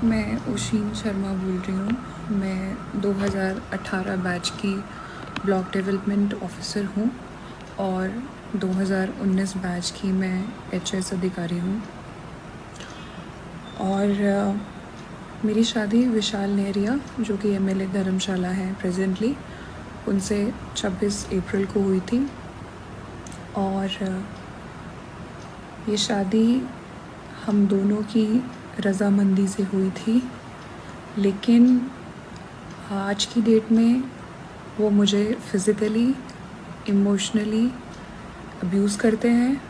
मैं ओशीन शर्मा बोल रही हूँ। मैं 2018 बैच की ब्लॉक डेवलपमेंट ऑफिसर हूँ और 2019 बैच की मैं एचएस अधिकारी हूँ। और मेरी शादी विशाल नेहरिया, जो कि एमएलए धर्मशाला हैं प्रेजेंटली, उनसे 26 अप्रैल को हुई थी। और ये शादी हम दोनों की रज़ामंदी से हुई थी, लेकिन आज की डेट में वो मुझे फ़िज़िकली, इमोशनली अब्यूज़ करते हैं,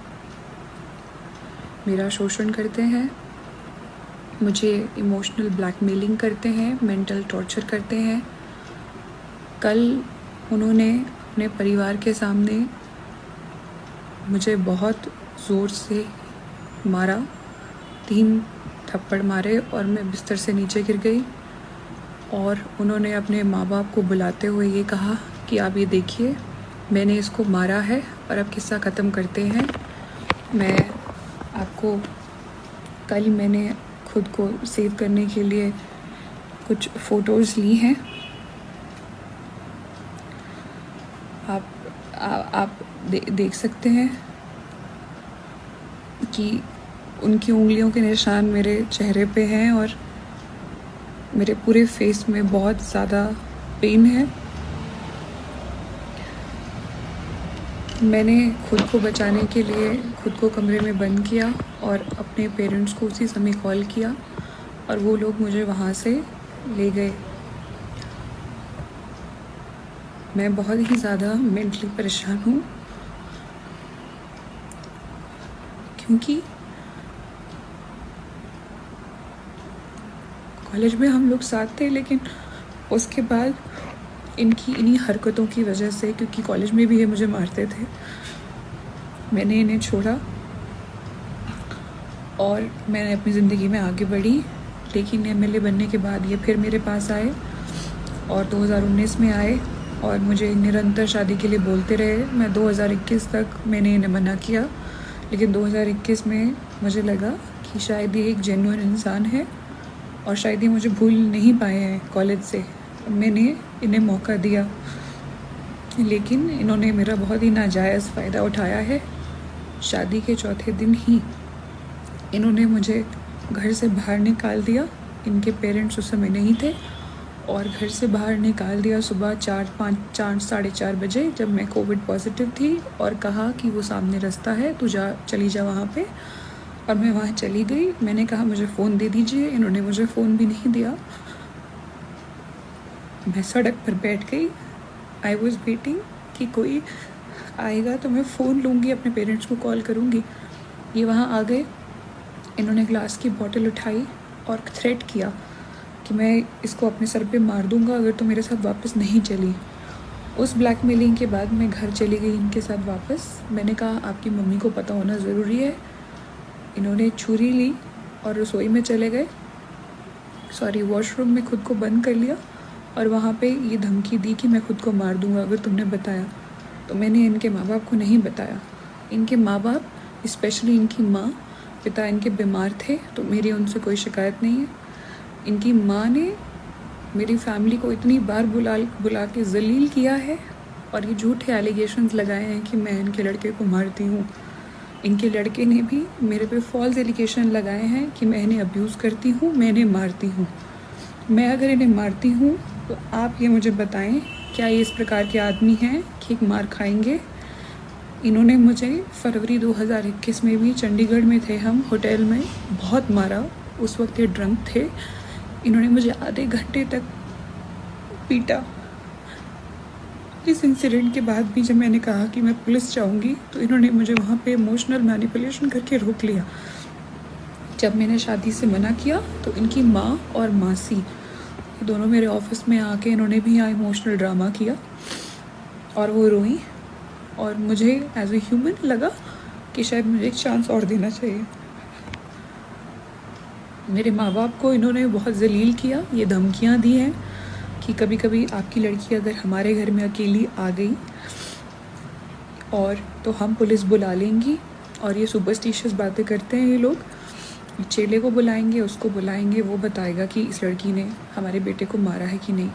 मेरा शोषण करते हैं, मुझे इमोशनल ब्लैकमेलिंग करते हैं, मेंटल टॉर्चर करते हैं। कल उन्होंने अपने परिवार के सामने मुझे बहुत ज़ोर से मारा, 3 थप्पड़ मारे और मैं बिस्तर से नीचे गिर गई। और उन्होंने अपने माँ बाप को बुलाते हुए ये कहा कि आप ये देखिए, मैंने इसको मारा है और अब किस्सा ख़त्म करते हैं। मैं आपको कल मैंने खुद को सेव करने के लिए कुछ फ़ोटोज़ ली हैं। आप देख सकते हैं कि उनकी उंगलियों के निशान मेरे चेहरे पे हैं और मेरे पूरे फेस में बहुत ज़्यादा पेन है। मैंने खुद को बचाने के लिए खुद को कमरे में बंद किया और अपने पेरेंट्स को उसी समय कॉल किया और वो लोग मुझे वहाँ से ले गए। मैं बहुत ही ज़्यादा मेंटली परेशान हूँ, क्योंकि कॉलेज में हम लोग साथ थे, लेकिन उसके बाद इन्हीं हरकतों की वजह से, क्योंकि कॉलेज में भी ये मुझे मारते थे, मैंने इन्हें छोड़ा और मैंने अपनी ज़िंदगी में आगे बढ़ी। लेकिन एमएलए बनने के बाद ये फिर मेरे पास आए और 2019 में आए और मुझे निरंतर शादी के लिए बोलते रहे। मैं 2021 तक मैंने इन्हें मना किया, लेकिन 2021 में मुझे लगा कि शायद ये एक जेन्युइन इंसान है और शायद ये मुझे भूल नहीं पाए हैं कॉलेज से। मैंने इन्हें मौका दिया, लेकिन इन्होंने मेरा बहुत ही नाजायज़ फ़ायदा उठाया है। शादी के चौथे दिन ही इन्होंने मुझे घर से बाहर निकाल दिया। इनके पेरेंट्स उस समय नहीं थे और घर से बाहर निकाल दिया सुबह 4 साढ़े 4 बजे, जब मैं कोविड पॉजिटिव थी, और कहा कि वो सामने रास्ता है, तू चली जा वहाँ पे। और मैं वहाँ चली गई। मैंने कहा मुझे फ़ोन दे दीजिए, इन्होंने मुझे फ़ोन भी नहीं दिया। मैं सड़क पर बैठ गई। आई वॉज़ वेटिंग कि कोई आएगा तो मैं फ़ोन लूँगी, अपने पेरेंट्स को कॉल करूँगी। ये वहाँ आ गए। इन्होंने ग्लास की बॉटल उठाई और थ्रेट किया कि मैं इसको अपने सर पे मार दूँगा अगर तो मेरे साथ वापस नहीं चली। उस ब्लैकमेलिंग के बाद मैं घर चली गई इनके साथ वापस। मैंने कहा आपकी मम्मी को पता होना ज़रूरी है। इन्होंने छुरी ली और रसोई में चले गए, वॉशरूम में खुद को बंद कर लिया और वहाँ पे ये धमकी दी कि मैं खुद को मार दूँगा अगर तुमने बताया। तो मैंने इनके माँ बाप को नहीं बताया। इनके माँ बाप, स्पेशली इनकी माँ, पिता इनके बीमार थे, तो मेरी उनसे कोई शिकायत नहीं है। इनकी माँ ने मेरी फैमिली को इतनी बार बुला के जलील किया है और ये झूठे एलिगेशंस लगाए हैं कि मैं इनके लड़के को मारती हूँ। इनके लड़के ने भी मेरे पे फॉल्स एलिगेशन लगाए हैं कि मैं इन्हें अब्यूज़ करती हूँ, मैं इन्हें मारती हूँ। मैं अगर इन्हें मारती हूँ तो आप ये मुझे बताएं, क्या ये इस प्रकार के आदमी हैं कि एक मार खाएंगे? इन्होंने मुझे फरवरी 2021 में भी, चंडीगढ़ में थे हम होटल में, बहुत मारा। उस वक्त ये ड्रंक थे। इन्होंने मुझे आधे घंटे तक पीटा। इस इंसिडेंट के बाद भी जब मैंने कहा कि मैं पुलिस जाऊंगी, तो इन्होंने मुझे वहाँ पे इमोशनल मैनिपुलेशन करके रोक लिया। जब मैंने शादी से मना किया तो इनकी माँ और मासी दोनों मेरे ऑफिस में आके इन्होंने भी यहाँ इमोशनल ड्रामा किया और वो रोई। और मुझे एज ए ह्यूमन लगा कि शायद मुझे एक चांस और देना चाहिए। मेरे माँ बाप को इन्होंने बहुत जलील किया। ये धमकियाँ दी हैं कि कभी कभी आपकी लड़की अगर हमारे घर में अकेली आ गई और तो हम पुलिस बुला लेंगी। और ये सुपरस्टिशियस बातें करते हैं ये लोग। चेले को बुलाएंगे, उसको बुलाएंगे, वो बताएगा कि इस लड़की ने हमारे बेटे को मारा है कि नहीं।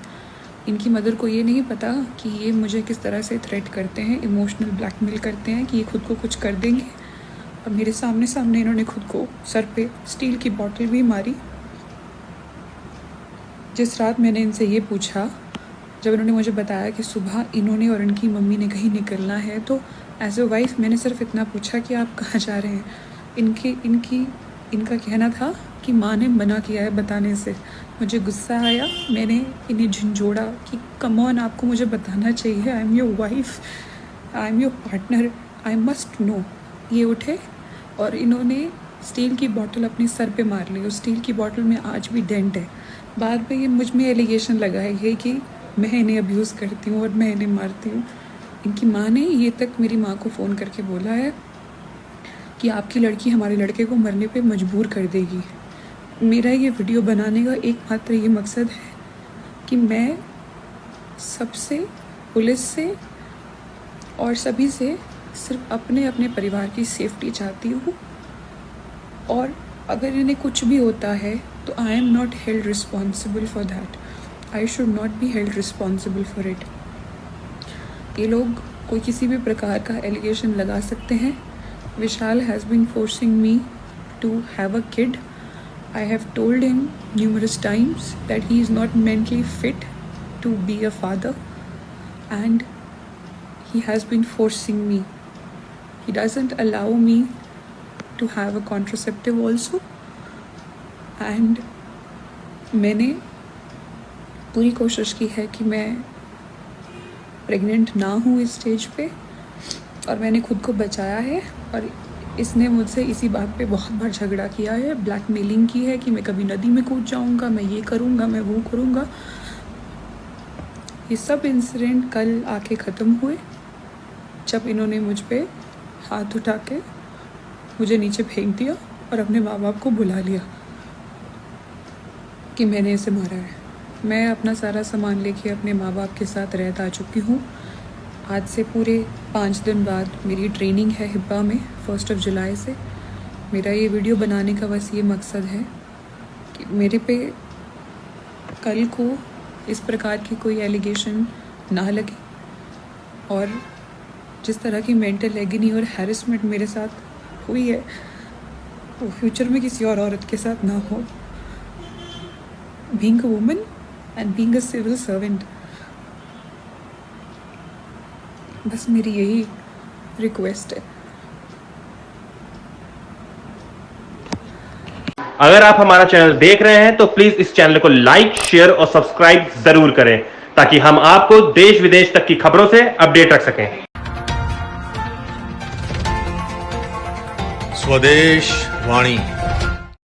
इनकी मदर को ये नहीं पता कि ये मुझे किस तरह से थ्रेट करते हैं, इमोशनल ब्लैकमेल करते हैं कि ये खुद को कुछ कर देंगे। और मेरे सामने सामने इन्होंने खुद को सर पे स्टील की बॉटल भी मारी। जिस रात मैंने इनसे ये पूछा, जब इन्होंने मुझे बताया कि सुबह इन्होंने और इनकी मम्मी ने कहीं निकलना है, तो एज ए वाइफ मैंने सिर्फ इतना पूछा कि आप कहाँ जा रहे हैं। इनका कहना था कि माँ ने मना किया है बताने से। मुझे गुस्सा आया, मैंने इन्हें झंझोड़ा कि कम ऑन, आपको मुझे बताना चाहिए, I am your wife, I am your partner, I must know. ये उठे और इन्होंने स्टील की बोतल अपने सर पे मार ली। उस स्टील की बोतल में आज भी डेंट है। बाद में ये मुझ में एलिगेशन लगाएगी कि मैं इन्हें अब्यूज़ करती हूँ और मैं इन्हें मारती हूँ। इनकी माँ ने ये तक मेरी माँ को फ़ोन करके बोला है कि आपकी लड़की हमारे लड़के को मरने पे मजबूर कर देगी। मेरा ये वीडियो बनाने का एकमात्र ये मकसद है कि मैं सबसे, पुलिस से और सभी से सिर्फ अपने अपने परिवार की सेफ्टी चाहती हूँ। और अगर इन्हें कुछ भी होता है तो I am not held responsible for that, I should not be held responsible for it. ये लोग कोई किसी भी प्रकार का एलिगेशन लगा सकते हैं। Vishal has been forcing me to have a kid. I have told him numerous times that he is not mentally fit to be a father, and he has been forcing me. He doesn't allow me to have a contraceptive also, and मैंने पूरी कोशिश की है कि मैं pregnant ना हूँ इस स्टेज पे, और मैंने खुद को बचाया है। और इसने मुझसे इसी बात पे बहुत बार झगड़ा किया है, ब्लैकमेलिंग की है कि मैं कभी नदी में कूद जाऊंगा, मैं ये करूंगा, मैं वो करूंगा। ये सब इंसिडेंट कल आके ख़त्म हुए जब इन्होंने मुझ पे हाथ उठा के मुझे नीचे फेंक दिया और अपने माँ बाप को बुला लिया कि मैंने इसे मारा है। मैं अपना सारा सामान लेके अपने माँ बाप के साथ रहता आ चुकी हूँ। आज से पूरे 5 दिन बाद मेरी ट्रेनिंग है हिब्बा में 1 जुलाई से। मेरा ये वीडियो बनाने का बस ये मकसद है कि मेरे पे कल को इस प्रकार की कोई एलिगेशन ना लगे, और जिस तरह की मेंटल एगनी और हैरेसमेंट मेरे साथ हुई है वो फ्यूचर में किसी और औरत के साथ ना हो। Being a woman and being a civil servant, बस मेरी यही रिक्वेस्ट है। अगर आप हमारा चैनल देख रहे हैं तो प्लीज इस चैनल को लाइक, शेयर और सब्सक्राइब जरूर करें ताकि हम आपको देश विदेश तक की खबरों से अपडेट रख सकें। स्वदेश वाणी।